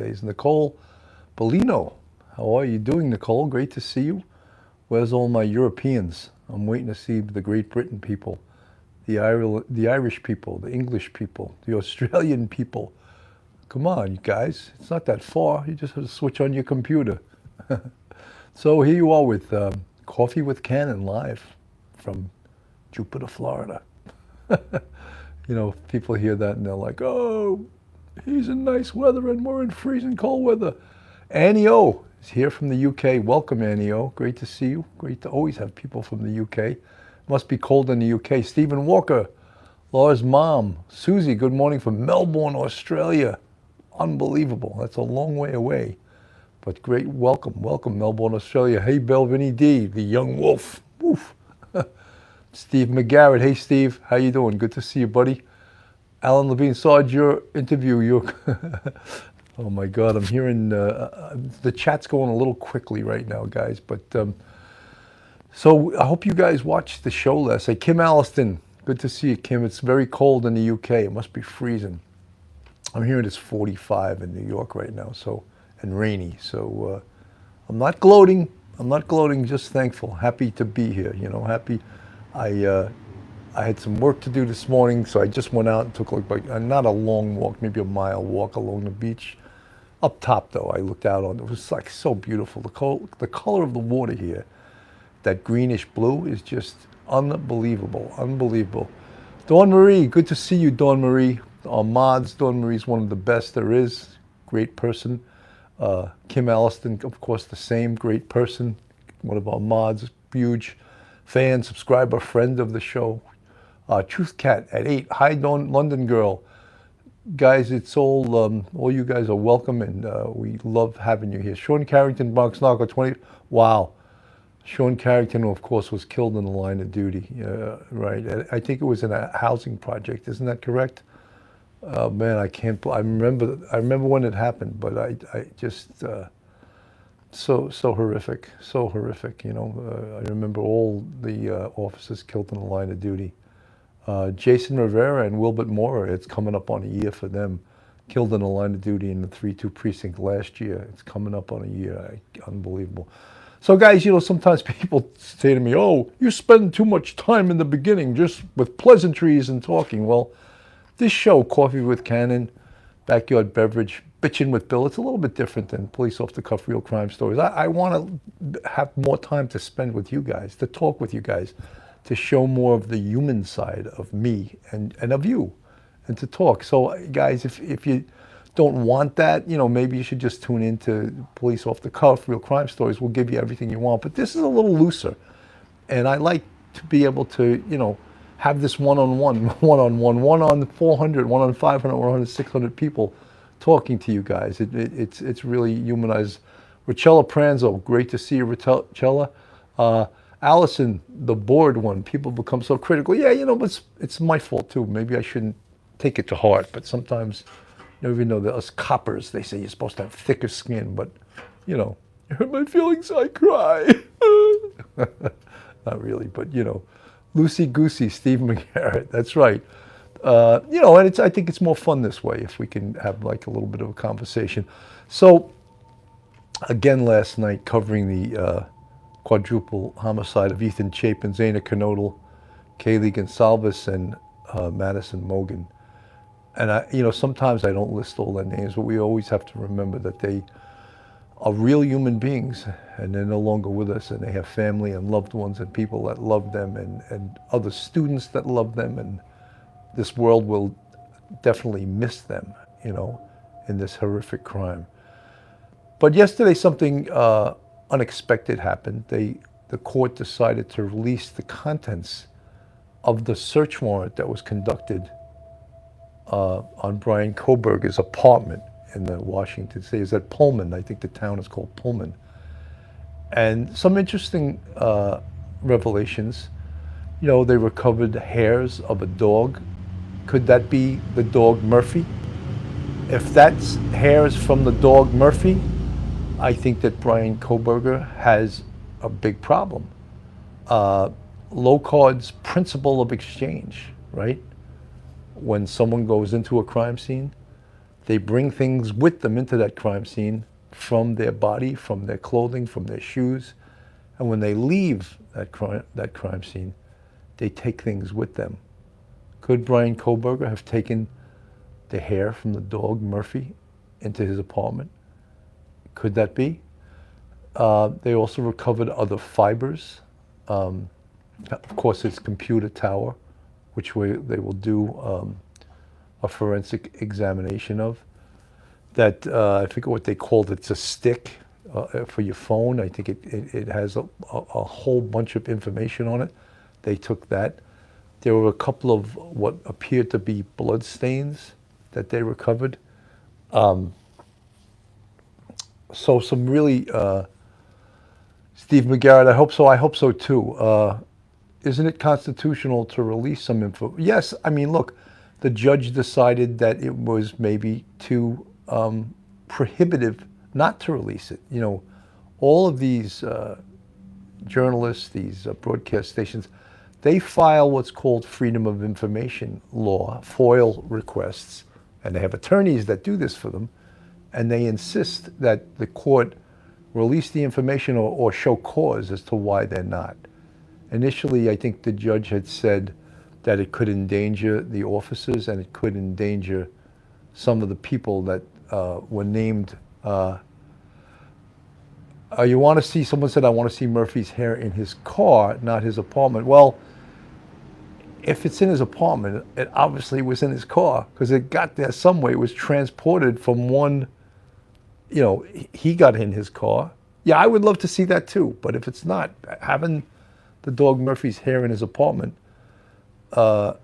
There's Nicole Bellino. How are you doing, Nicole? Great to see you. Where's all my Europeans? I'm waiting to see the Great Britain people, the Irish people, the English people, the Australian people. Come on, you guys. It's not that far. You just have to switch on your computer. So here you are with Coffee with Canon live from Jupiter, Florida. You know, people hear that and they're like, oh, he's in nice weather and we're in freezing cold weather. Annie O is here from the UK. Welcome, Annie O. Great to see you. Great to always have people from the UK. Must be cold in the UK. Stephen Walker, Laura's mom. Susie, good morning from Melbourne, Australia. Unbelievable. That's a long way away. But great welcome. Welcome, Melbourne, Australia. Hey, Belvini D, the young wolf. Woof. Steve McGarrett. Hey, Steve. How you doing? Good to see you, buddy. Alan Levine, saw your interview. Oh, my God. I'm hearing the chat's going a little quickly right now, guys. But so I hope you guys watched the show last night. Kim Alliston. Good to see you, Kim. It's very cold in the UK. It must be freezing. I'm hearing it's 45 in New York right now, so and rainy. So I'm not gloating. I'm not gloating, just thankful. Happy to be here, you know, happy. I had some work to do this morning, so I just went out and took like not a long walk, maybe a mile walk along the beach. Up top, though, I looked out on it. It was like so beautiful. The color of the water here, that greenish blue, is just unbelievable, unbelievable. Dawn Marie, good to see you, Dawn Marie. Our mods, Dawn Marie's one of the best there is. Great person. Kim Alliston, of course, the same great person. One of our mods, huge fan, subscriber, friend of the show. Truth Cat at 8. Hi, Dawn, London girl. Guys, it's all you guys are welcome, and we love having you here. Sean Carrington, Bronx Narco 20. Wow. Sean Carrington, of course, was killed in the line of duty. Right. I think it was in a housing project. Isn't that correct? Man, I can't. I remember when it happened, but I just so horrific, so horrific. You know, I remember all the officers killed in the line of duty. Jason Rivera and Wilbert Mora, it's coming up on a year for them. Killed in the line of duty in the 3-2 precinct last year. It's coming up on a year. Unbelievable. So, guys, you know, sometimes people say to me, "Oh, you spend too much time in the beginning just with pleasantries and talking." Well, this show, Coffee with Canon, Backyard Beverage, Bitchin' with Bill, it's a little bit different than Police Off the Cuff Real Crime Stories. I want to have more time to spend with you guys, to talk with you guys, to show more of the human side of me and of you, and to talk. So, guys, if you don't want that, you know, maybe you should just tune into Police Off the Cuff Real Crime Stories. We'll give you everything you want. But this is a little looser. And I like to be able to, you know, have this one-on-one, one on 400, one on 500, one on 600 people talking to you guys. It's really humanized. Richella Pranzo, great to see you, Richella. Allison, the bored one, people become so critical. Yeah, you know, but it's my fault too. Maybe I shouldn't take it to heart, but sometimes, you know, even though us coppers, they say you're supposed to have thicker skin, but, you know, you hurt my feelings, I cry. Not really, but, you know. Lucy Goosey, Steve McGarrett, that's right. You know, and I think it's more fun this way if we can have like a little bit of a conversation. So, again, last night covering the quadruple homicide of Ethan Chapin, Zana Knodel, Kaylee Gonsalves, and Madison Mogan. And you know, sometimes I don't list all their names, but we always have to remember that they are real human beings, and they're no longer with us, and they have family and loved ones and people that love them, and other students that love them, and this world will definitely miss them, you know, in this horrific crime. But yesterday something unexpected happened. The court decided to release the contents of the search warrant that was conducted on Bryan Kohberger's apartment in the Washington State. Is that Pullman? I think the town is called Pullman. And some interesting revelations. You know, they recovered hairs of a dog. Could that be the dog Murphy? If that's hairs from the dog Murphy, I think that Bryan Kohberger has a big problem. Locard's principle of exchange, right? When someone goes into a crime scene, They bring things with them into that crime scene from their body, from their clothing, from their shoes. And when they leave that crime scene, they take things with them. Could Bryan Kohberger have taken the hair from the dog Murphy into his apartment? Could that be? They also recovered other fibers. Of course, it's computer tower, which they will do a forensic examination of. That, I forget what they called it, it's a stick for your phone. I think it has a whole bunch of information on it. They took that. There were a couple of what appeared to be blood stains that they recovered. So some really, Steve McGarrett, I hope so too. Isn't it constitutional to release some info? Yes, I mean, look, the judge decided that it was maybe too prohibitive not to release it. You know, all of these journalists, these broadcast stations, they file what's called Freedom of Information law, FOIL requests, and they have attorneys that do this for them, and they insist that the court release the information or show cause as to why they're not. Initially, I think the judge had said that it could endanger the officers and it could endanger some of the people that were named. You want to see, someone said, I want to see Murphy's hair in his car, not his apartment. Well, if it's in his apartment, it obviously was in his car because it got there some way. It was transported from one, you know, he got in his car. Yeah, I would love to see that too. But if it's not, having the dog Murphy's hair in his apartment, how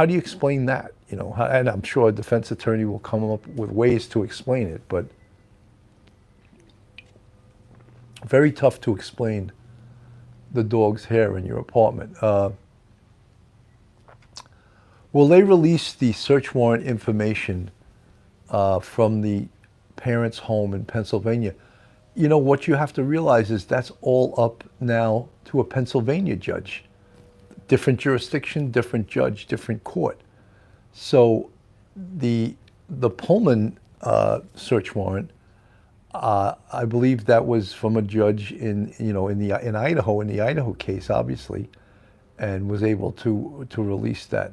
do you explain that? You know, and I'm sure a defense attorney will come up with ways to explain it, but very tough to explain the dog's hair in your apartment. Will they release the search warrant information from the parents' home in Pennsylvania? You know, what you have to realize is that's all up now to a Pennsylvania judge. Different jurisdiction, different judge, different court. So the Pullman search warrant, I believe that was from a judge in Idaho, in the Idaho case, obviously, and was able to release that.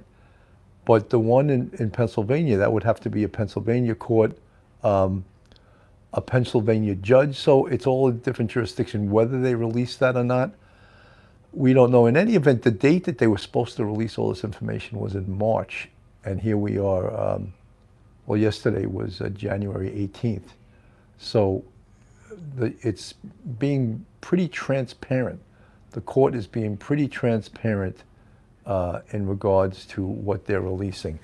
But the one in Pennsylvania, that would have to be a Pennsylvania court, a Pennsylvania judge. So it's all a different jurisdiction. Whether they release that or not, we don't know. In any event, the date that they were supposed to release all this information was in March. And here we are, well, yesterday was January 18th. So it's being pretty transparent. The court is being pretty transparent in regards to what they're releasing.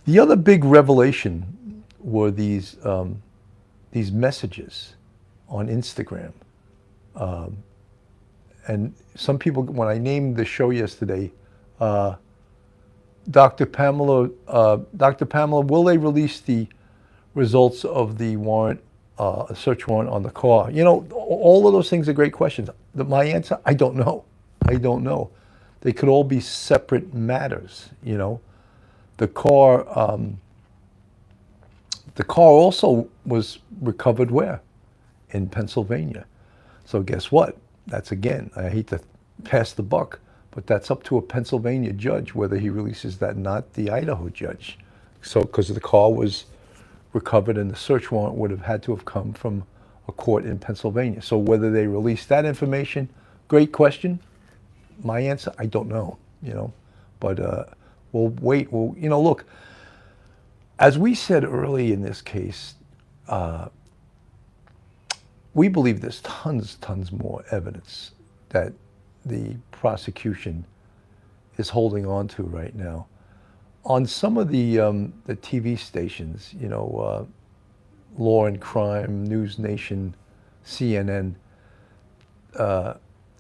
The other big revelation were these messages on Instagram. And some people, when I named the show yesterday, Dr. Pamela, will they release the results of the warrant, search warrant on the car? You know, all of those things are great questions. My answer, I don't know. I don't know. They could all be separate matters, you know. The car also was recovered where? In Pennsylvania. So guess what? That's, again, I hate to pass the buck, but that's up to a Pennsylvania judge whether he releases that, not the Idaho judge. So, because the car was recovered and the search warrant would have had to have come from a court in Pennsylvania. So whether they release that information, great question. My answer, I don't know, you know, but we'll wait. Well, you know, look, as we said early in this case, we believe there's tons more evidence that the prosecution is holding on to right now. On some of the TV stations, you know, Law and Crime, News Nation, CNN,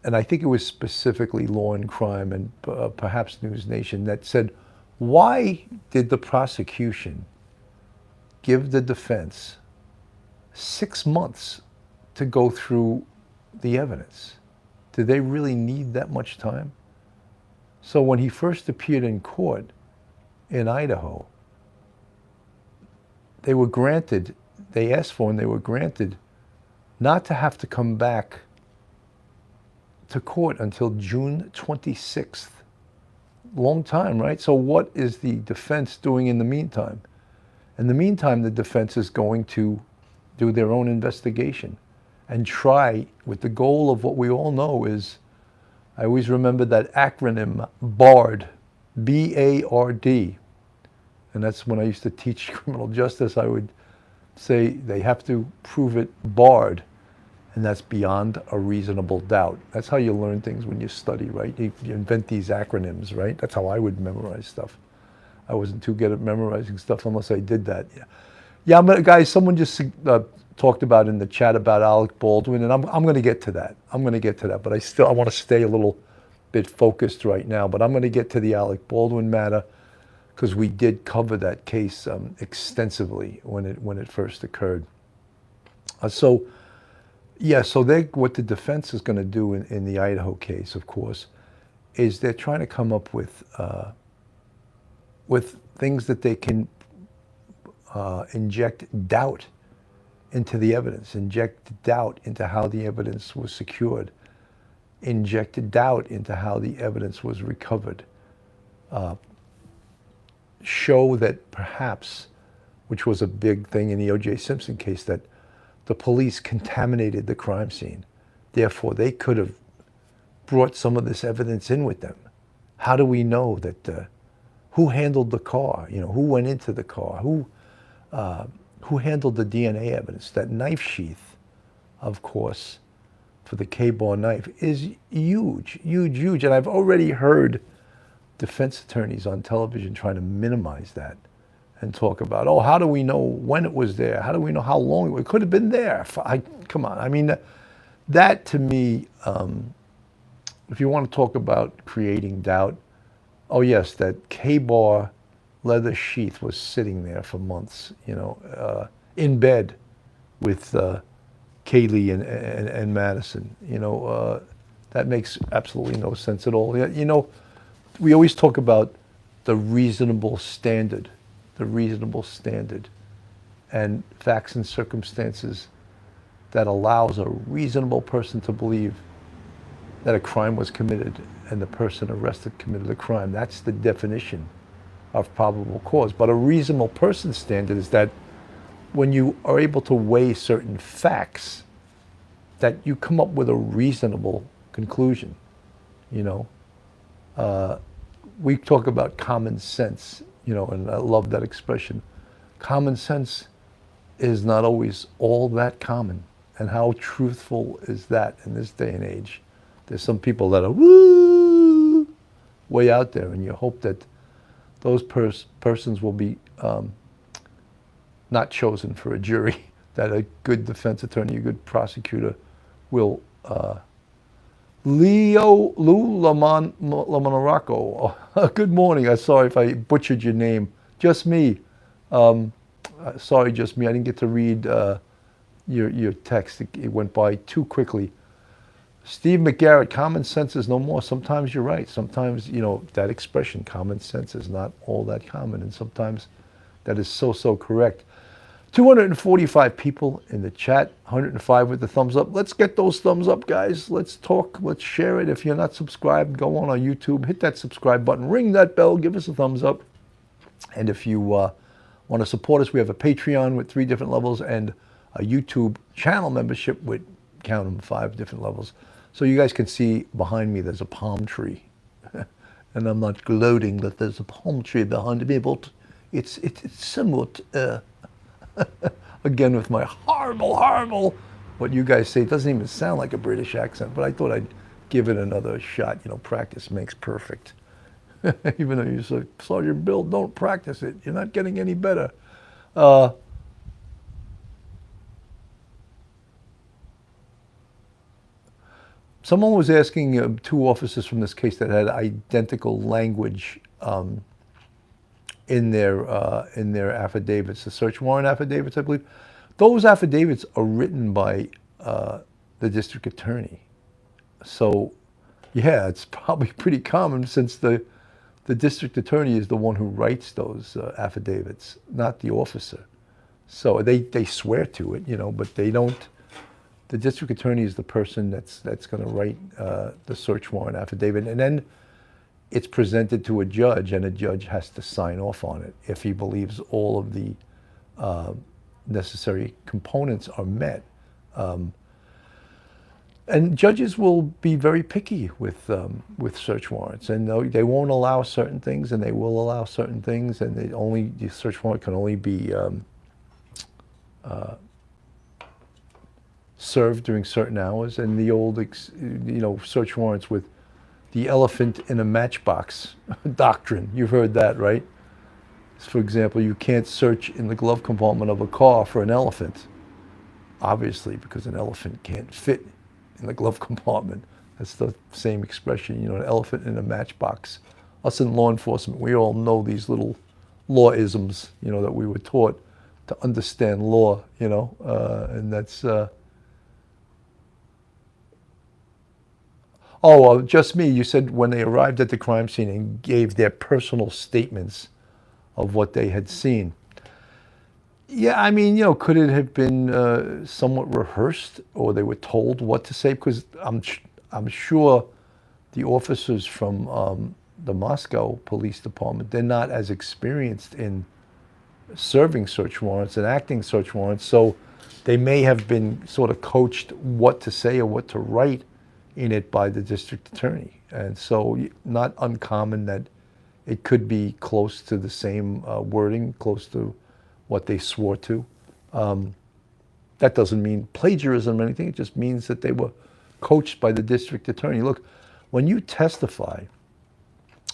and I think it was specifically Law and Crime and perhaps News Nation that said, why did the prosecution give the defense 6 months to go through the evidence? Did they really need that much time? So when he first appeared in court in Idaho, they were granted, they asked for and they were granted not to have to come back to court until June 26th. Long time, right? So what is the defense doing in the meantime? In the meantime, the defense is going to do their own investigation and try with the goal of what we all know is, I always remember that acronym, BARD, B-A-R-D. And that's when I used to teach criminal justice, I would say they have to prove it barred. And that's beyond a reasonable doubt. That's how you learn things when you study, right? You invent these acronyms, right? That's how I would memorize stuff. I wasn't too good at memorizing stuff unless I did that. Yeah, guys, someone just talked about in the chat about Alec Baldwin, and I'm going to get to that. I'm going to get to that, but I want to stay a little bit focused right now. But I'm going to get to the Alec Baldwin matter because we did cover that case extensively when it first occurred. So what the defense is going to do in the Idaho case, of course, is they're trying to come up with things that they can inject doubt into the evidence, inject doubt into how the evidence was secured, inject doubt into how the evidence was recovered, show that perhaps, which was a big thing in the O.J. Simpson case, that the police contaminated the crime scene. Therefore, they could have brought some of this evidence in with them. How do we know that? Who handled the car? You know, who went into the car? Who handled the DNA evidence? That knife sheath, of course, for the K-bar knife is huge, huge, huge. And I've already heard defense attorneys on television trying to minimize that and talk about, oh, how do we know when it was there? How do we know how long it could have been there? Come on. I mean, that to me, if you want to talk about creating doubt, oh yes, that K-bar leather sheath was sitting there for months, you know, in bed with Kaylee and Madison. You know, that makes absolutely no sense at all. You know, we always talk about the reasonable standard, and facts and circumstances that allows a reasonable person to believe that a crime was committed and the person arrested committed a crime. That's the definition of probable cause. But a reasonable person standard is that when you are able to weigh certain facts, that you come up with a reasonable conclusion. You know, we talk about common sense, you know, and I love that expression. Common sense is not always all that common. And how truthful is that in this day and age? There's some people that are way out there, and you hope that those persons will be not chosen for a jury, that a good defense attorney, a good prosecutor will Lou Lamonaraco. Good morning. I'm sorry if I butchered your name. Just me. Sorry, just me. I didn't get to read your text. It went by too quickly. Steve McGarrett, common sense is no more. Sometimes you're right. Sometimes, you know, that expression, common sense, is not all that common. And sometimes that is so correct. 245 people in the chat, 105 with the thumbs up. Let's get those thumbs up, guys. Let's talk. Let's share it. If you're not subscribed, go on our YouTube, hit that subscribe button, ring that bell, give us a thumbs up. And if you want to support us, we have a Patreon with 3 different levels and a YouTube channel membership with, count them, 5 different levels. So you guys can see behind me there's a palm tree. And I'm not gloating that there's a palm tree behind me, but it's somewhat... again, with my horrible, what you guys say, it doesn't even sound like a British accent, but I thought I'd give it another shot. You know, practice makes perfect. Even though you say, Sergeant Bill, don't practice it. You're not getting any better. Someone was asking 2 officers from this case that had identical language in their affidavits, the search warrant affidavits, I believe. Those affidavits are written by the district attorney. So, yeah, it's probably pretty common since the district attorney is the one who writes those affidavits, not the officer. So they swear to it, but they don't. The district attorney is the person that's going to write the search warrant affidavit, and then it's presented to a judge, and a judge has to sign off on it if he believes all of the necessary components are met. And judges will be very picky with search warrants, and they won't allow certain things, and they will allow certain things, and the search warrant can only be served during certain hours. And the old, search warrants with the elephant in a matchbox doctrine. You've heard that, right? For example, you can't search in the glove compartment of a car for an elephant, obviously, because an elephant can't fit in the glove compartment. That's the same expression, an elephant in a matchbox. Us in law enforcement, we all know these little law-isms, that we were taught to understand law, and that's... just me, you said when they arrived at the crime scene and gave their personal statements of what they had seen. Yeah, I mean, could it have been somewhat rehearsed, or they were told what to say? Because I'm sure the officers from the Moscow Police Department, they're not as experienced in serving search warrants and acting search warrants, so they may have been sort of coached what to say or what to write in it by the district attorney. And so not uncommon that it could be close to the same wording, close to what they swore to. That doesn't mean plagiarism or anything. It just means that they were coached by the district attorney. Look, when you testify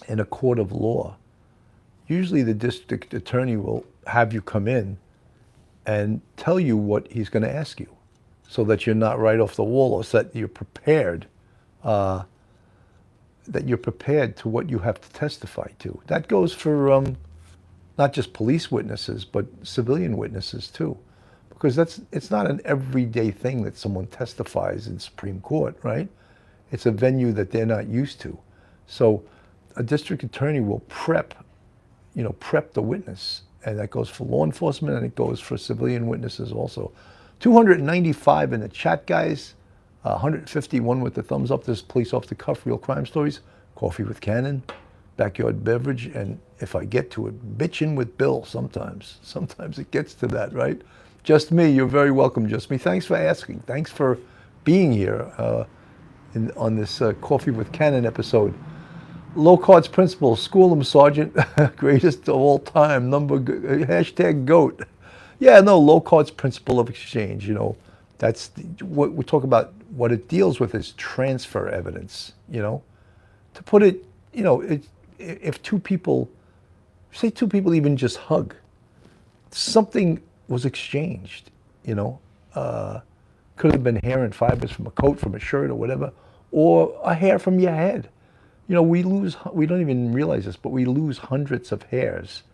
in a court of law, usually the district attorney will have you come in and tell you what he's going to ask you, so that you're not right off the wall, or so that you're prepared. That you're prepared to what you have to testify to. That goes for not just police witnesses, but civilian witnesses too, because it's not an everyday thing that someone testifies in Supreme Court, right? It's a venue that they're not used to. So a district attorney will prep the witness, and that goes for law enforcement, and it goes for civilian witnesses also. 295 in the chat, guys. 151 with the thumbs up. This is Police Off the Cuff, Real Crime Stories, Coffee with Canon, Backyard Beverage, and if I get to it, bitchin' with Bill sometimes. Sometimes it gets to that, right? Just Me, you're very welcome, Just Me. Thanks for asking. Thanks for being here on this Coffee with Canon episode. Low Cards Principle, school 'em, Sergeant. Greatest of all time. Hashtag GOAT. Yeah, no, low cards principle of exchange, that's what we talk about. What it deals with is transfer evidence, to put it, if two people even just hug, something was exchanged, could have been hair and fibers from a coat, from a shirt or whatever, or a hair from your head. We don't even realize this, but we lose hundreds of hairs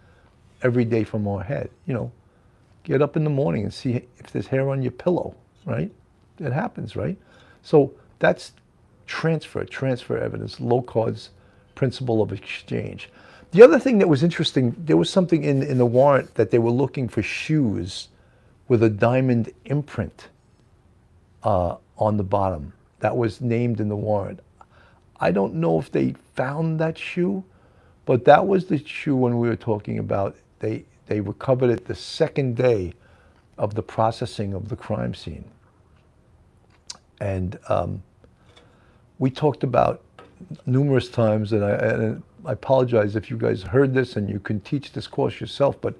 every day from our head. Get up in the morning and see if there's hair on your pillow, right? It happens, right? So that's transfer evidence, low cards principle of exchange. The other thing that was interesting, there was something in the warrant that they were looking for shoes with a diamond imprint on the bottom. That was named in the warrant. I don't know if they found that shoe, but that was the shoe when we were talking about. They recovered it the second day of the processing of the crime scene. And we talked about numerous times, and I apologize if you guys heard this and you can teach this course yourself, but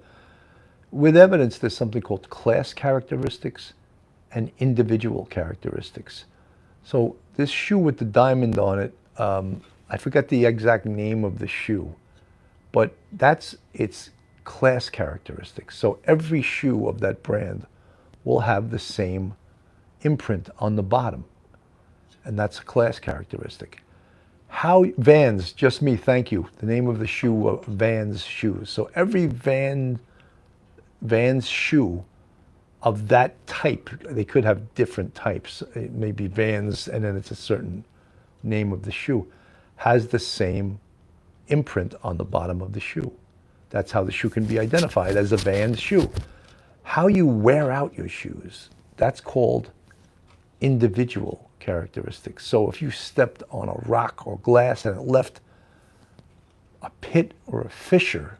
with evidence, there's something called class characteristics and individual characteristics. So this shoe with the diamond on it, I forget the exact name of the shoe, but that's its class characteristics. So every shoe of that brand will have the same imprint on the bottom, and that's a class characteristic. How Vans, Just Me, thank you. The name of the shoe, Vans shoes. So every Vans shoe of that type, they could have different types. It may be Vans, and then it's a certain name of the shoe, has the same imprint on the bottom of the shoe. That's how the shoe can be identified as a Vans shoe. How you wear out your shoes, that's called individual characteristics. So if you stepped on a rock or glass and it left a pit or a fissure,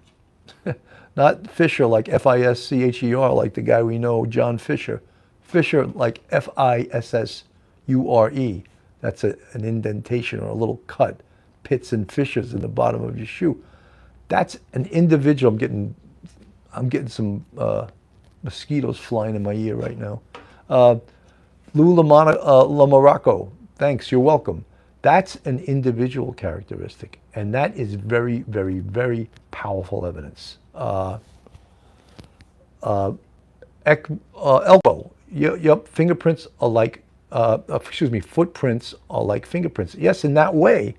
not Fisher like F-I-S-C-H-E-R, like the guy we know, John Fisher. Fisher like F-I-S-S-U-R-E. That's an indentation or a little cut, pits and fissures in the bottom of your shoe. That's an individual. I'm getting some mosquitoes flying in my ear right now. Lou Lamaracco, thanks, you're welcome. That's an individual characteristic, and that is very, very, very powerful evidence. Elbow, yep, fingerprints are like, footprints are like fingerprints. Yes, in that way,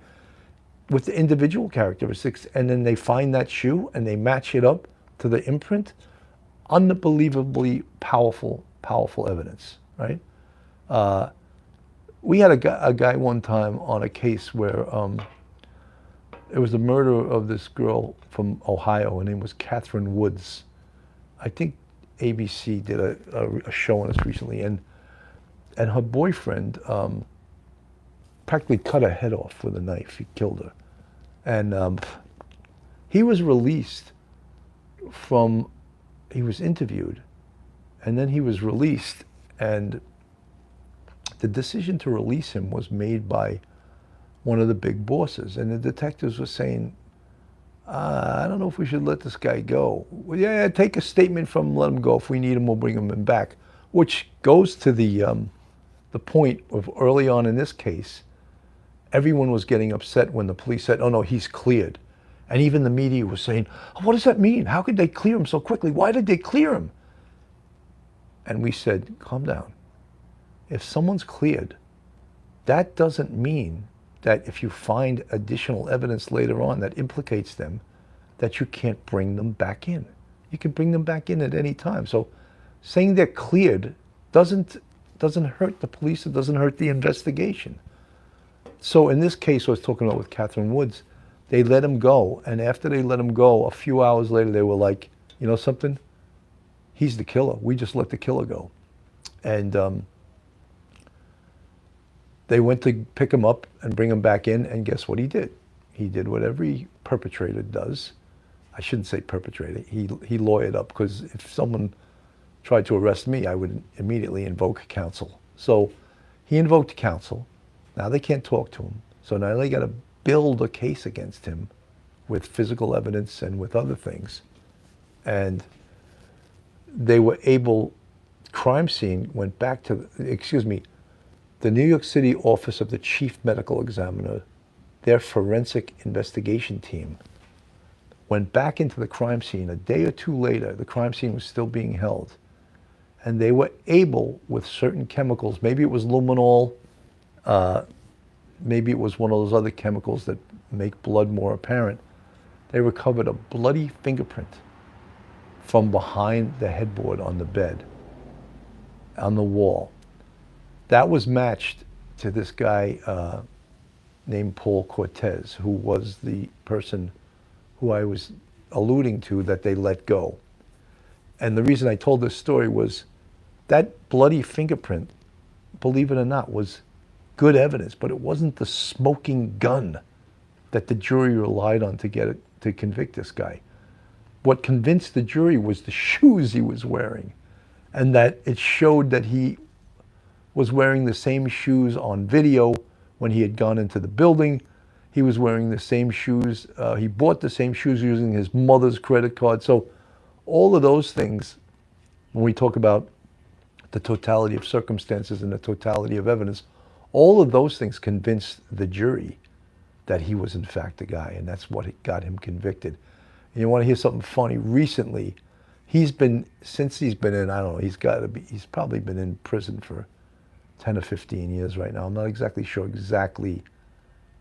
with the individual characteristics, and then they find that shoe and they match it up to the imprint, unbelievably powerful evidence, right? We had a guy one time on a case where it was the murder of this girl from Ohio. Her name was Catherine Woods. I think ABC did a show on this recently, and her boyfriend practically cut her head off with a knife. He killed her. And he was released he was interviewed, and then he was released, and the decision to release him was made by one of the big bosses. And the detectives were saying, I don't know if we should let this guy go. Well, yeah, take a statement from him, let him go. If we need him, we'll bring him back. Which goes to the point of early on in this case, everyone was getting upset when the police said, oh no, he's cleared. And even the media was saying, oh, what does that mean? How could they clear him so quickly? Why did they clear him? And we said, calm down. If someone's cleared, that doesn't mean that if you find additional evidence later on that implicates them, that you can't bring them back in. You can bring them back in at any time. So saying they're cleared doesn't hurt the police, it doesn't hurt the investigation. So in this case I was talking about with Catherine Woods, they let him go, and after they let him go, a few hours later they were like, you know something? He's the killer. We just let the killer go. And they went to pick him up and bring him back in, and guess what he did? He did what every perpetrator does. I shouldn't say perpetrator. He lawyered up, because if someone tried to arrest me, I would immediately invoke counsel. So he invoked counsel. Now they can't talk to him. So now they got to build a case against him with physical evidence and with other things. And they were able, crime scene went back to, the New York City Office of the Chief Medical Examiner, their forensic investigation team, went back into the crime scene. A day or two later, the crime scene was still being held. And they were able, with certain chemicals, maybe it was luminol, maybe it was one of those other chemicals that make blood more apparent, they recovered a bloody fingerprint from behind the headboard on the bed, on the wall. That was matched to this guy named Paul Cortez, who was the person who I was alluding to that they let go. And the reason I told this story was that bloody fingerprint, believe it or not, was good evidence, but it wasn't the smoking gun that the jury relied on to convict this guy. What convinced the jury was the shoes he was wearing, and that it showed that he was wearing the same shoes on video when he had gone into the building. He was wearing the same shoes. He bought the same shoes using his mother's credit card. So all of those things, when we talk about the totality of circumstances and the totality of evidence, all of those things convinced the jury that he was in fact the guy, and that's what got him convicted. And you want to hear something funny? Recently, since he's been in, I don't know, he's probably been in prison for 10 or 15 years right now. I'm not exactly sure exactly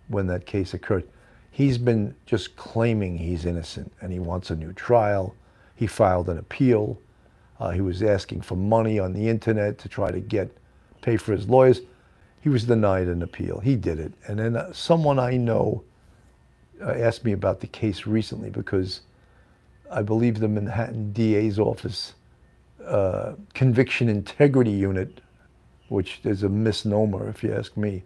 when that case occurred. He's been just claiming he's innocent and he wants a new trial. He filed an appeal. He was asking for money on the internet to try to pay for his lawyers. He was denied an appeal. He did it. And then someone I know asked me about the case recently, because I believe the Manhattan DA's office Conviction Integrity Unit, which is a misnomer if you ask me.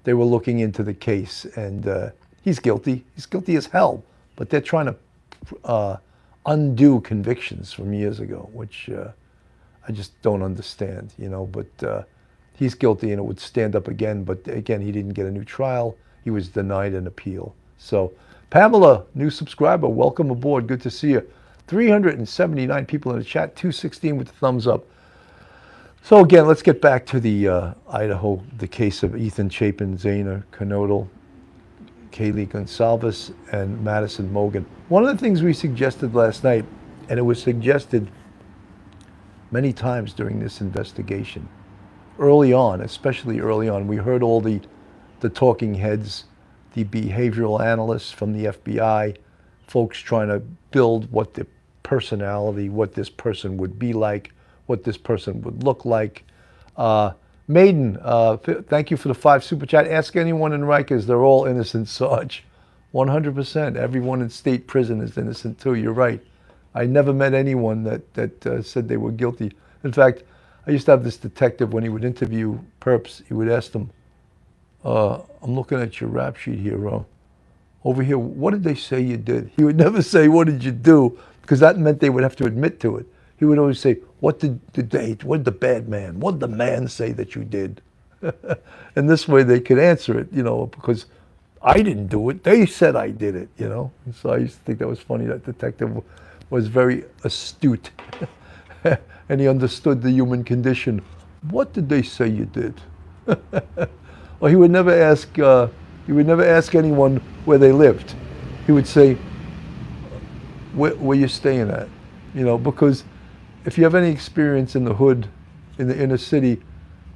They were looking into the case, and he's guilty. He's guilty as hell, but they're trying to undo convictions from years ago, which I just don't understand, you know, but he's guilty and it would stand up again, but again, he didn't get a new trial. He was denied an appeal. So, Pamela, new subscriber, welcome aboard. Good to see you. 379 people in the chat, 216 with the thumbs up. So again, let's get back to the Idaho, the case of Ethan Chapin, Zana Knodel, Kaylee Gonsalves, and Madison Mogen. One of the things we suggested last night, and it was suggested many times during this investigation, early on, especially early on, we heard all the talking heads, the behavioral analysts from the FBI, folks trying to build what the personality, what this person would be like, what this person would look like. Maiden, thank you for the 5 super chat. Ask anyone in Rikers, they're all innocent, Sarge. 100%. Everyone in state prison is innocent too. You're right. I never met anyone that said they were guilty. In fact, I used to have this detective, when he would interview perps, he would ask them, I'm looking at your rap sheet here, over here, what did they say you did? He would never say, what did you do? Because that meant they would have to admit to it. He would always say, what did the bad man, what did the man say that you did? And this way they could answer it, you know, because I didn't do it. They said I did it, you know. And so I used to think that was funny. That detective was very astute. And he understood the human condition. What did they say you did? Well, he would never ask anyone where they lived. He would say, where you staying at? You know, because if you have any experience in the hood, in the inner city,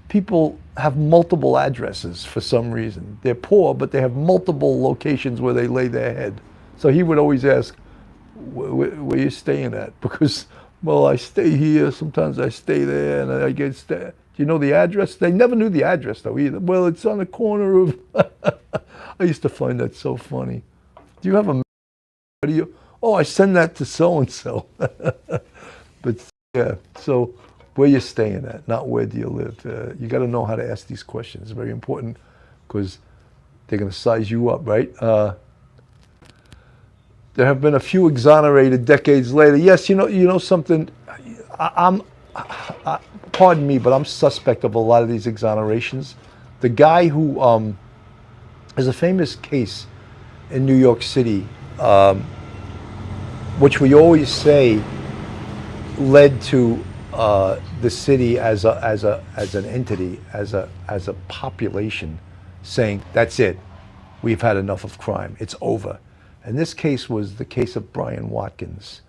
people have multiple addresses for some reason. They're poor, but they have multiple locations where they lay their head. So he would always ask, where you staying at? Because, well, I stay here, sometimes I stay there, and I get stay. Do you know the address? They never knew the address, though, either. Well, it's on the corner of... I used to find that so funny. Do you have a... Oh, I send that to so-and-so. But, yeah, so where you staying at, not where do you live. You got to know how to ask these questions. It's very important because they're going to size you up, right? There have been a few exonerated decades later. Yes, you know something, pardon me, but I'm suspect of a lot of these exonerations. The guy who, there's a famous case in New York City, which we always say led to the city as an entity, as a population, saying that's it, we've had enough of crime, it's over. And this case was the case of Bryan Watkins.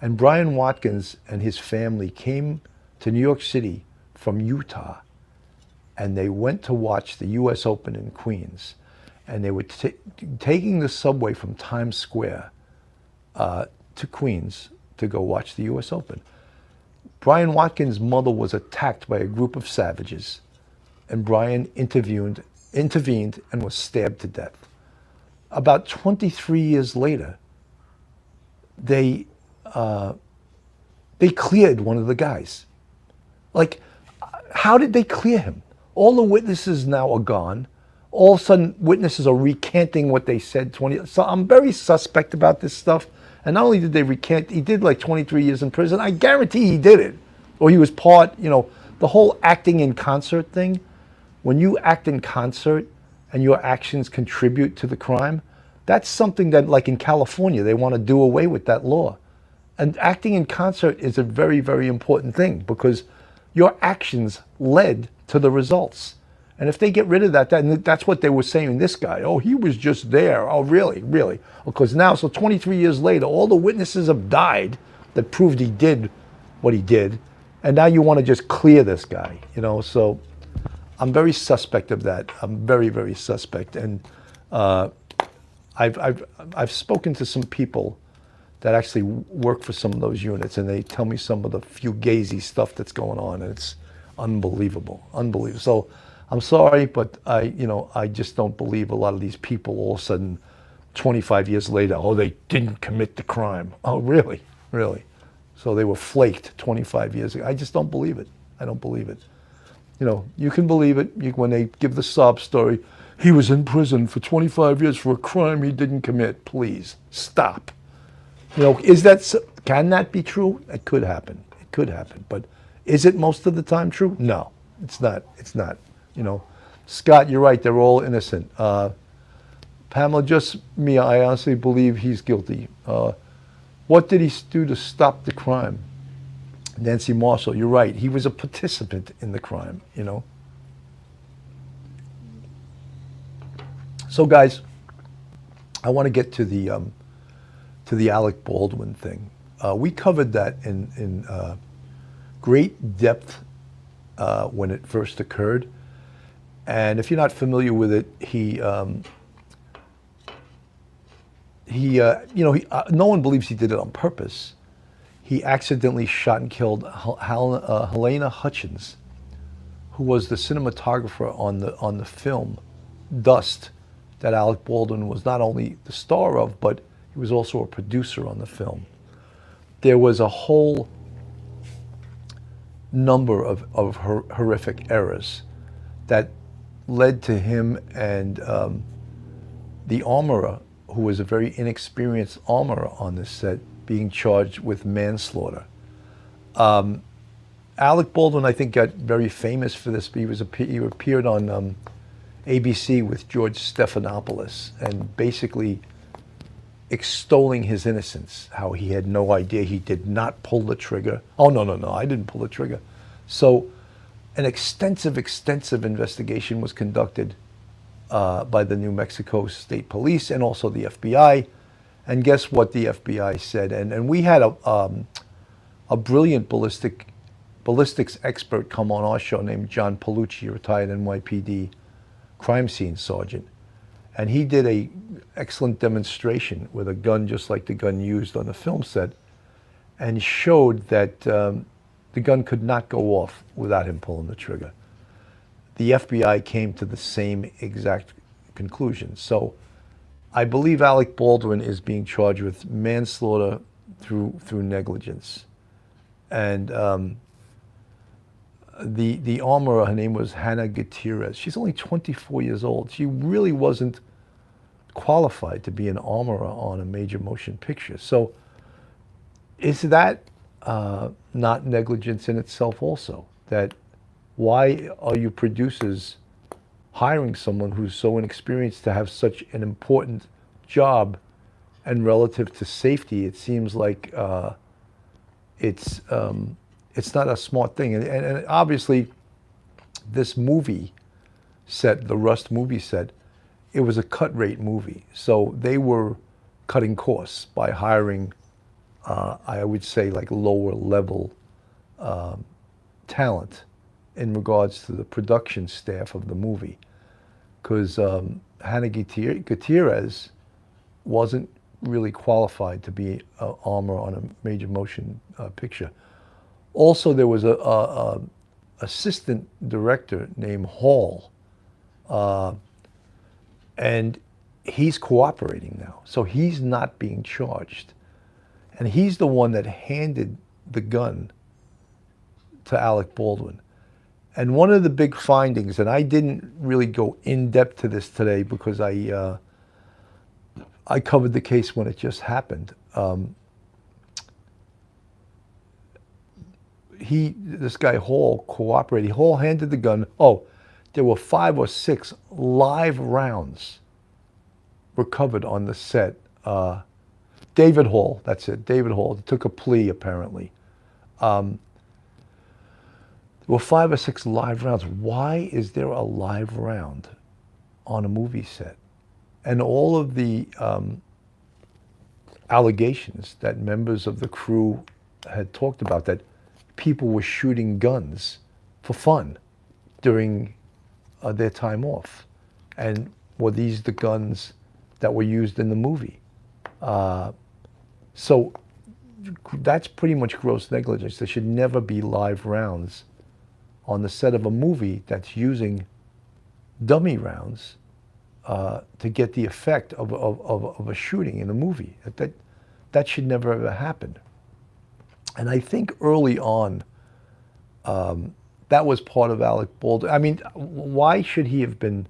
And Bryan Watkins and his family came to New York City from Utah, and they went to watch the US Open in Queens. And they were taking the subway from Times Square to Queens to go watch the US Open. Bryan Watkins' mother was attacked by a group of savages, and Bryan intervened and was stabbed to death. About 23 years later, they cleared one of the guys. Like, how did they clear him? All the witnesses now are gone. All of a sudden, witnesses are recanting what they said. So I'm very suspect about this stuff. And not only did they recant, he did like 23 years in prison. I guarantee he did it. Or he was part, you know, the whole acting in concert thing. When you act in concert and your actions contribute to the crime, that's something that, like in California, they want to do away with that law. And acting in concert is a very, very important thing because your actions led to the results. And if they get rid of that, and that's what they were saying, this guy, oh, he was just there. Oh, really? Really? Because now, so 23 years later, all the witnesses have died that proved he did what he did. And now you want to just clear this guy, you know? So I'm very suspect of that. I'm very, very suspect. And I've spoken to some people that actually work for some of those units, and they tell me some of the fugazi stuff that's going on, and it's unbelievable, unbelievable. So I'm sorry, but I just don't believe a lot of these people all of a sudden, 25 years later, oh, they didn't commit the crime. Oh, really? Really? So they were flaked 25 years ago. I just don't believe it. I don't believe it. You know, you can believe it when they give the sob story. He was in prison for 25 years for a crime he didn't commit. Please stop. You know, can that be true? It could happen. It could happen. But is it most of the time true? No, it's not. It's not. You know, Scott, you're right. They're all innocent. Pamela, just me. I honestly believe he's guilty. What did he do to stop the crime? Nancy Marshall, you're right. He was a participant in the crime, you know. So, guys, I want to get to the Alec Baldwin thing. We covered that in great depth when it first occurred. And if you're not familiar with it, no one believes he did it on purpose. He accidentally shot and killed Helena Hutchins, who was the cinematographer on the film Dust, that Alec Baldwin was not only the star of, but he was also a producer on the film. There was a whole number of horrific errors that led to him and the armorer, who was a very inexperienced armorer on this set, being charged with manslaughter. Alec Baldwin, I think, got very famous for this. He appeared on ABC with George Stephanopoulos, and basically extolling his innocence, how he had no idea, he did not pull the trigger. Oh, no, I didn't pull the trigger. So an extensive investigation was conducted by the New Mexico State Police and also the FBI. And guess what the FBI said? And we had a brilliant ballistics expert come on our show named John Palucci, retired NYPD crime scene sergeant. And he did a excellent demonstration with a gun just like the gun used on the film set, and showed that the gun could not go off without him pulling the trigger. The FBI came to the same exact conclusion. So I believe Alec Baldwin is being charged with manslaughter through negligence. And the armorer, her name was Hannah Gutierrez. She's only 24 years old. She really wasn't qualified to be an armorer on a major motion picture. So is that not negligence in itself also? That why are you producers hiring someone who's so inexperienced to have such an important job, and relative to safety, it seems like it's not a smart thing. And obviously, this movie set, the Rust movie set, it was a cut rate movie. So they were cutting costs by hiring, I would say, like lower level talent in regards to the production staff of the movie. Because Hannah Gutierrez wasn't really qualified to be an armor on a major motion picture. Also, there was a assistant director named Hall, and he's cooperating now. So he's not being charged. And he's the one that handed the gun to Alec Baldwin. And one of the big findings, and I didn't really go in depth to this today because I covered the case when it just happened. This guy Hall cooperated. Hall handed the gun. Oh, there were 5 or 6 live rounds recovered on the set. David Hall, that's it. David Hall took a plea apparently. There were 5 or 6 live rounds. Why is there a live round on a movie set? And all of the allegations that members of the crew had talked about, that people were shooting guns for fun during their time off. And were these the guns that were used in the movie? So that's pretty much gross negligence. There should never be live rounds on the set of a movie that's using dummy rounds to get the effect of a shooting in a movie. That should never ever happen. And I think early on, that was part of Alec Baldwin. I mean, why should he have been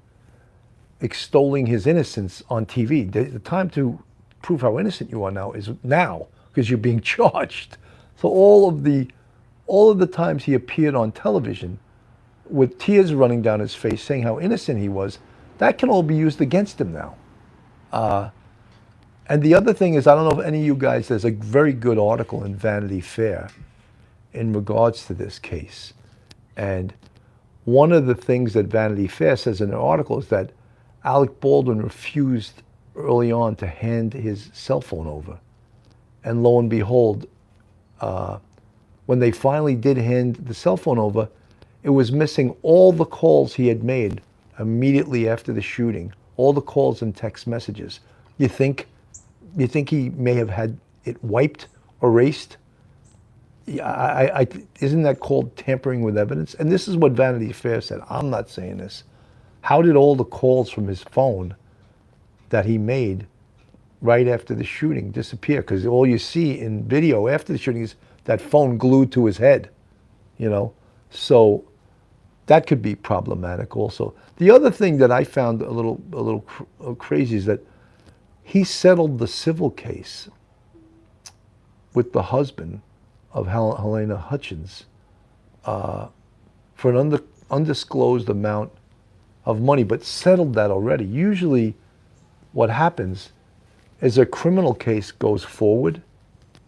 extolling his innocence on TV? The time to prove how innocent you are now is now, because you're being charged. So all of the times he appeared on television with tears running down his face saying how innocent he was, that can all be used against him now. And the other thing is, I don't know if any of you guys, there's a very good article in Vanity Fair in regards to this case. And one of the things that Vanity Fair says in their article is that Alec Baldwin refused early on to hand his cell phone over. And lo and behold, when they finally did hand the cell phone over, it was missing all the calls he had made immediately after the shooting, all the calls and text messages. You think he may have had it wiped, erased? Isn't that called tampering with evidence? And this is what Vanity Fair said. I'm not saying this. How did all the calls from his phone that he made right after the shooting disappear? Because all you see in video after the shooting is that phone glued to his head, So that could be problematic also. The other thing that I found a little crazy is that he settled the civil case with the husband of Helena Hutchins for an undisclosed amount of money, but settled that already. Usually what happens is a criminal case goes forward,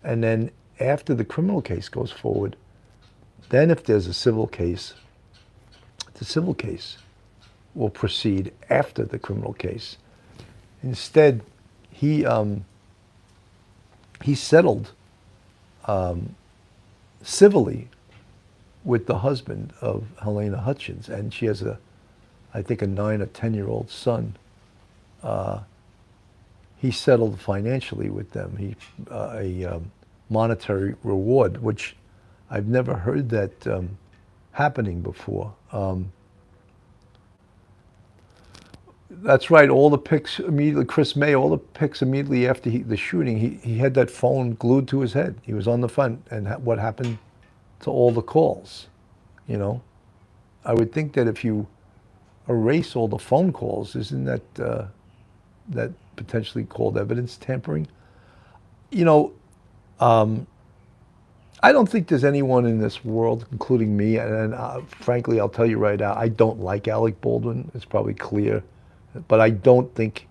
and then after the criminal case goes forward, then if there's a civil case, the civil case will proceed after the criminal case. Instead, he settled civilly with the husband of Helena Hutchins, and she has I think a 9 or 10-year-old son. He settled financially with them. A monetary reward, which I've never heard that happening before. That's right. All the pics immediately, Chris May, all the pics immediately after the shooting, he had that phone glued to his head. He was on the front, and what happened to all the calls? I would think that if you erase all the phone calls, isn't that that potentially called evidence tampering? I don't think there's anyone in this world, including me, and frankly, I'll tell you right now, I don't like Alec Baldwin. It's probably clear. But I don't think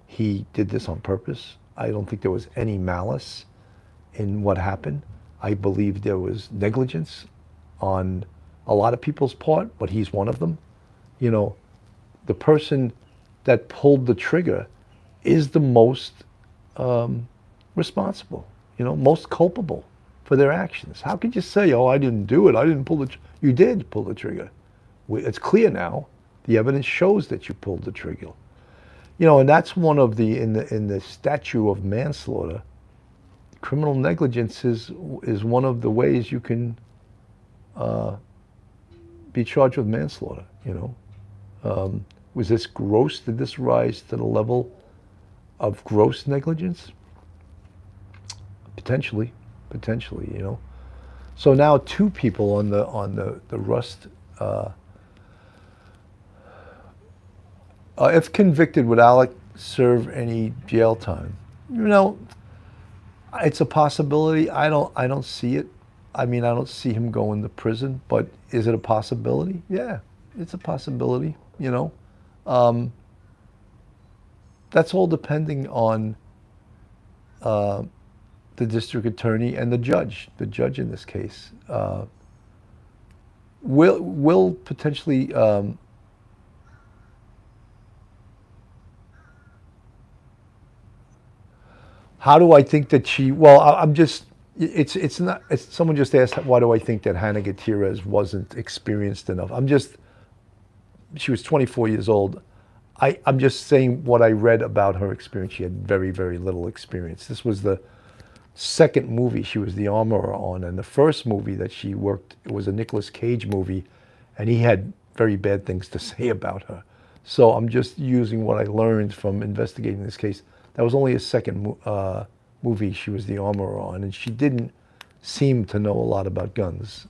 he did this on purpose. I don't think there was any malice in what happened. I believe there was negligence on a lot of people's part, but he's one of them. The person that pulled the trigger is the most responsible, most culpable for their actions. How could you say, oh, I didn't do it, I didn't pull the trigger? You did pull the trigger. It's clear now. The evidence shows that you pulled the trigger. And that's one of in the statute of manslaughter, criminal negligence is one of the ways you can be charged with manslaughter. Was this gross? Did this rise to the level of gross negligence? Potentially. So now 2 people on the Rust. If convicted, would Alec serve any jail time? It's a possibility. I don't see it. I mean, I don't see him going to prison, but is it a possibility? Yeah, it's a possibility, That's all depending on the district attorney and the judge in this case. Will potentially how do I think that she? Well, I'm just. It's not. Someone just asked, why do I think that Hannah Gutierrez wasn't experienced enough? She was 24 years old. I'm just saying what I read about her experience. She had very, very little experience. This was the second movie she was the armorer on, and the first movie that she worked, it was a Nicolas Cage movie, and he had very bad things to say about her. So I'm just using what I learned from investigating this case. That was only a second movie she was the armorer on, and she didn't seem to know a lot about guns.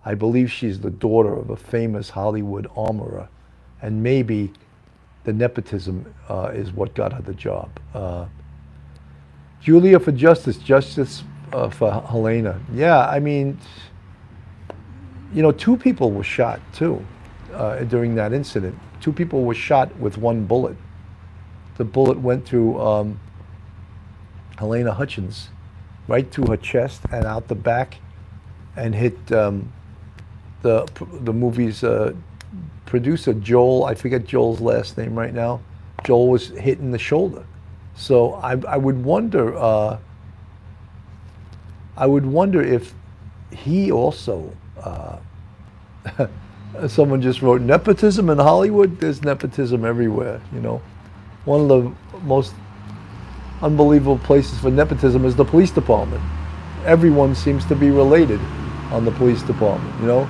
I believe she's the daughter of a famous Hollywood armorer, and maybe the nepotism is what got her the job. Julia for justice for Helena. Yeah, I mean, you know, 2 people were shot too during that incident. 2 people were shot with 1 bullet. The bullet went through Helena Hutchins, right through her chest and out the back, and hit the movie's producer, Joel. I forget Joel's last name right now. Joel was hit in the shoulder. So I would wonder. I would wonder if he also. Someone just wrote nepotism in Hollywood. There's nepotism everywhere. You know, one of the most unbelievable places for nepotism is the police department. Everyone seems to be related on the police department. You know.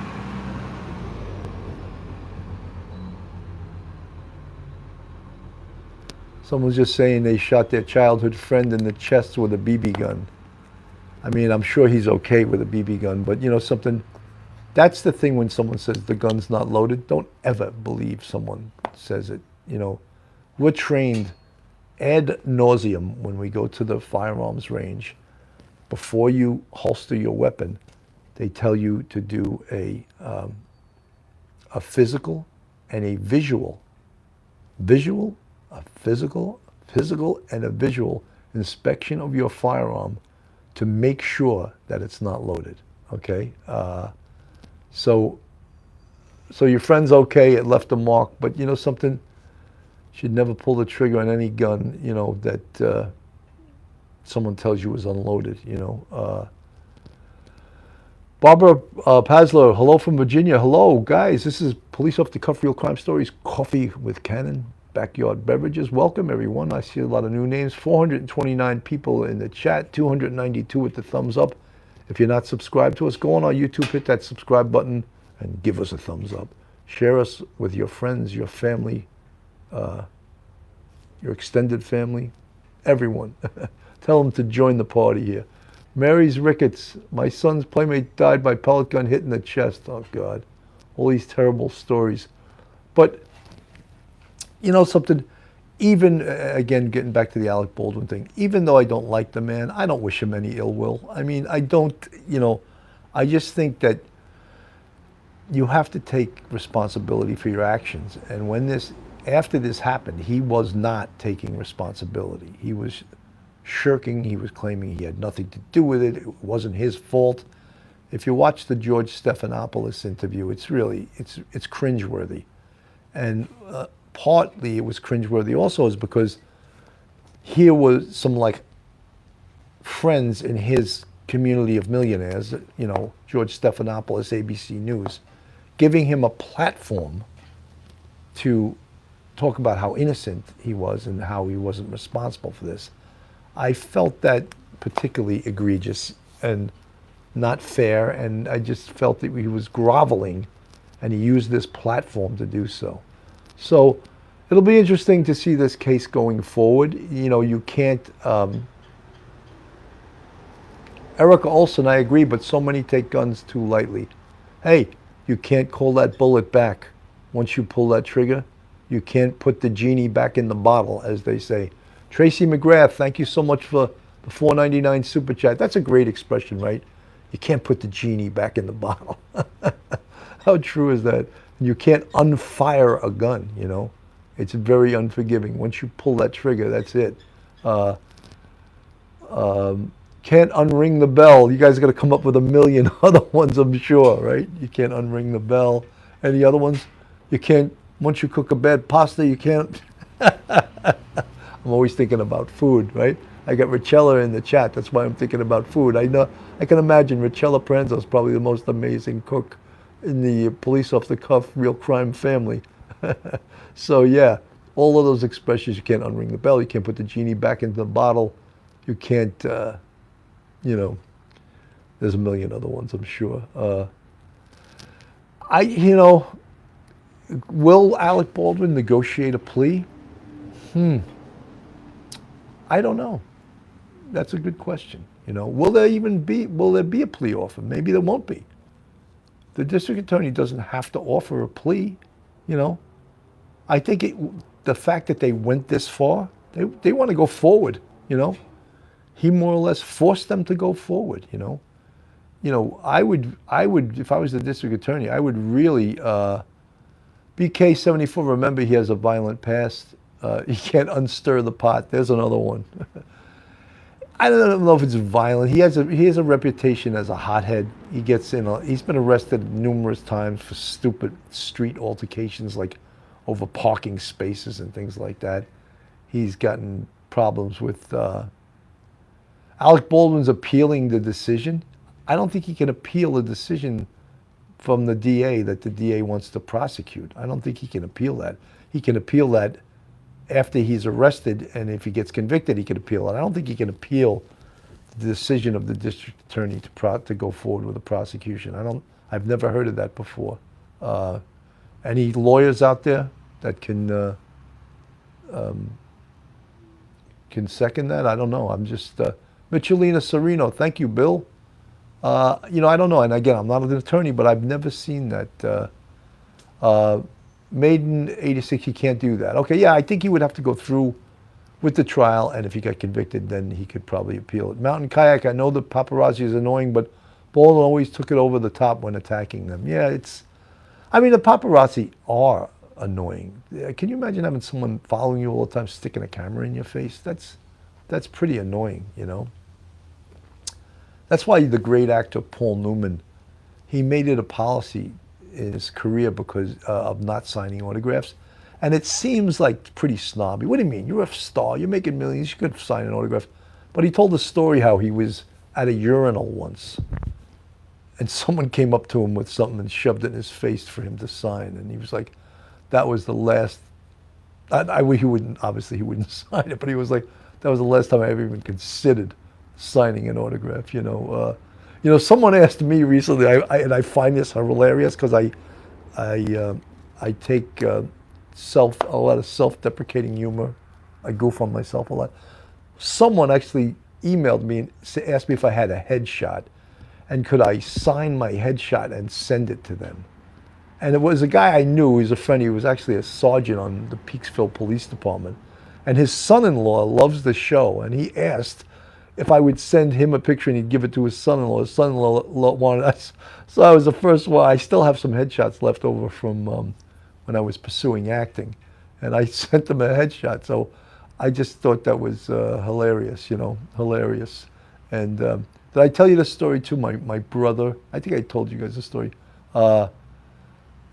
Someone's just saying they shot their childhood friend in the chest with a BB gun. I mean, I'm sure he's okay with a BB gun, but you know something, that's the thing when someone says the gun's not loaded, don't ever believe someone says it. You know, we're trained ad nauseum when we go to the firearms range. Before you holster your weapon, they tell you to do a physical and a visual. A physical and a visual inspection of your firearm to make sure that it's not loaded, okay? So your friend's okay, it left a mark, but you know something? You should never pull the trigger on any gun, you know, that someone tells you is unloaded, you know. Barbara Pasler, hello from Virginia. Hello, guys. This is Police Off the Cuff Real Crime Stories, Coffee with Canon. Backyard Beverages. Welcome, everyone. I see a lot of new names. 429 people in the chat, 292 with the thumbs up. If you're not subscribed to us, go on our YouTube, hit that subscribe button, and give us a thumbs up. Share us with your friends, your family, your extended family, everyone. Tell them to join the party here. Mary's Ricketts, my son's playmate died by pellet gun hit in the chest. Oh, God. All these terrible stories. But you know something, even, again, getting back to the Alec Baldwin thing, even though I don't like the man, I don't wish him any ill will. I mean, I don't, you know, I just think that you have to take responsibility for your actions. And when after this happened, he was not taking responsibility. He was shirking, he was claiming he had nothing to do with it, it wasn't his fault. If you watch the George Stephanopoulos interview, it's really, it's cringeworthy. And partly it was cringeworthy also is because here was some like friends in his community of millionaires, you know, George Stephanopoulos, ABC News, giving him a platform to talk about how innocent he was and how he wasn't responsible for this. I felt that particularly egregious and not fair, and I just felt that he was groveling, and he used this platform to do so. So it'll be interesting to see this case going forward. You know, you can't, Erica Olson, I agree, but so many take guns too lightly. Hey, you can't call that bullet back once you pull that trigger. You can't put the genie back in the bottle, as they say. Tracy McGrath, thank you so much for the $4.99 super chat. That's a great expression, right? You can't put the genie back in the bottle. How true is that? You can't unfire a gun, you know? It's very unforgiving. Once you pull that trigger, that's it. Can't unring the bell. You guys got to come up with a million other ones, I'm sure, right? You can't unring the bell. Any other ones? You can't, once you cook a bad pasta, you can't. I'm always thinking about food, right? I got Richella in the chat. That's why I'm thinking about food. I know, I can imagine Richella Pranzo is probably the most amazing cook in the Police Off the Cuff Real Crime family. So yeah, all of those expressions, you can't unring the bell, you can't put the genie back into the bottle, you can't, you know, there's a million other ones, I'm sure. You know, will Alec Baldwin negotiate a plea? I don't know. That's a good question. You know, will there be a plea offer? Maybe there won't be. The district attorney doesn't have to offer a plea, you know. I think the fact that they went this far, they want to go forward, you know. He more or less forced them to go forward, you know. You know, I would, if I was the district attorney, I would really, BK-74, remember he has a violent past. He can't unstir the pot. There's another one. I don't know if it's violent. He has a reputation as a hothead. He gets in. He's been arrested numerous times for stupid street altercations, like over parking spaces and things like that. He's gotten problems with. Alec Baldwin's appealing the decision. I don't think he can appeal a decision from the DA that the DA wants to prosecute. I don't think he can appeal that. He can appeal that after he's arrested, and if he gets convicted, he can appeal it. I don't think he can appeal the decision of the district attorney to go forward with a prosecution. I've never heard of that before. Any lawyers out there that can second that? I don't know. I'm just Michelina Sereno. Thank you, Bill. You know, I don't know. And again, I'm not an attorney, but I've never seen that. Maiden 86, he can't do that. Okay, yeah, I think he would have to go through with the trial, and if he got convicted, then he could probably appeal it. Mountain Kayak, I know the paparazzi is annoying, but Baldwin always took it over the top when attacking them. Yeah, I mean, the paparazzi are annoying. Can you imagine having someone following you all the time, sticking a camera in your face? That's pretty annoying, you know? That's why the great actor Paul Newman, he made it a policy in his career because of not signing autographs. And it seems like pretty snobby. What do you mean? You're a star. You're making millions. You could sign an autograph. But he told the story how he was at a urinal once, and someone came up to him with something and shoved it in his face for him to sign. And he was like, that was the last. He wouldn't sign it, but he was like, that was the last time I ever even considered signing an autograph. You know. You know, someone asked me recently, and I find this hilarious because I take a lot of self-deprecating humor. I goof on myself a lot. Someone actually emailed me and asked me if I had a headshot, and could I sign my headshot and send it to them. And it was a guy I knew. He was a friend. He was actually a sergeant on the Peaksville Police Department, and his son-in-law loves the show, and he asked if I would send him a picture and he'd give it to his son-in-law. His son-in-law wanted us. So I was the first one. I still have some headshots left over from when I was pursuing acting. And I sent him a headshot. So I just thought that was hilarious, you know, hilarious. And did I tell you this story too? My brother, I think I told you guys the story.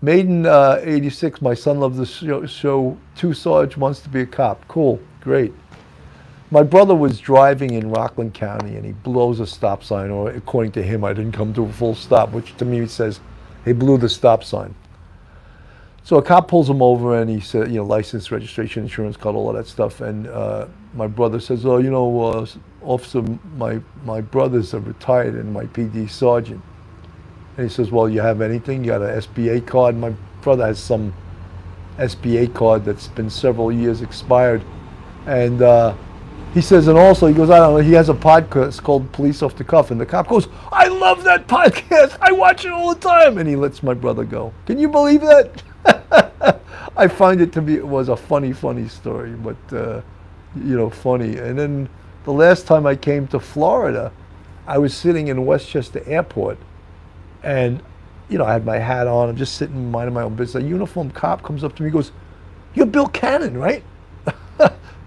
Maiden 86, my son loves the show. Two Sarge wants to be a cop. Cool, great. My brother was driving in Rockland County and he blows a stop sign, or according to him, I didn't come to a full stop, which to me says he blew the stop sign. So a cop pulls him over and he said, you know, license, registration, insurance card, all of that stuff. And my brother says, oh, you know, officer, my brother's a retired NYPD sergeant. And he says, well, you have anything? You got an SBA card? My brother has some SBA card that's been several years expired. And he says, and also, he goes, I don't know, he has a podcast called Police Off the Cuff, and the cop goes, I love that podcast, I watch it all the time, and he lets my brother go. Can you believe that? I find it was a funny story, but, you know, funny. And then the last time I came to Florida, I was sitting in Westchester Airport, and, you know, I had my hat on, I'm just sitting minding my own business. A uniformed cop comes up to me and goes, you're Bill Cannon, right?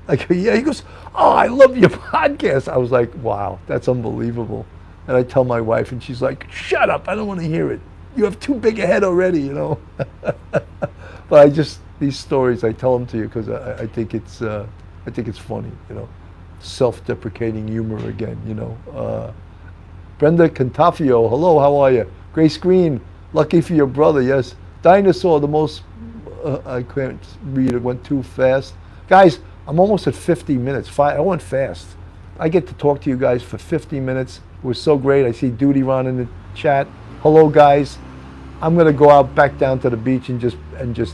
I go, yeah. He goes, oh, I love your podcast. I was like, wow, that's unbelievable. And I tell my wife, and she's like, shut up, I don't want to hear it. You have too big a head already, you know. But these stories, I tell them to you because I think it's funny, you know. Self-deprecating humor again, you know. Brenda Cantafio, hello, how are you? Grace Green, lucky for your brother, yes. Dinosaur, the most, I can't read, it went too fast. Guys, I'm almost at 50 minutes. I went fast. I get to talk to you guys for 50 minutes. It was so great. I see Duty Ron in the chat. Hello, guys. I'm going to go out back down to the beach and just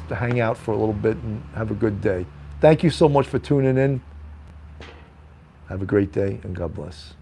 hang out for a little bit and have a good day. Thank you so much for tuning in. Have a great day, and God bless.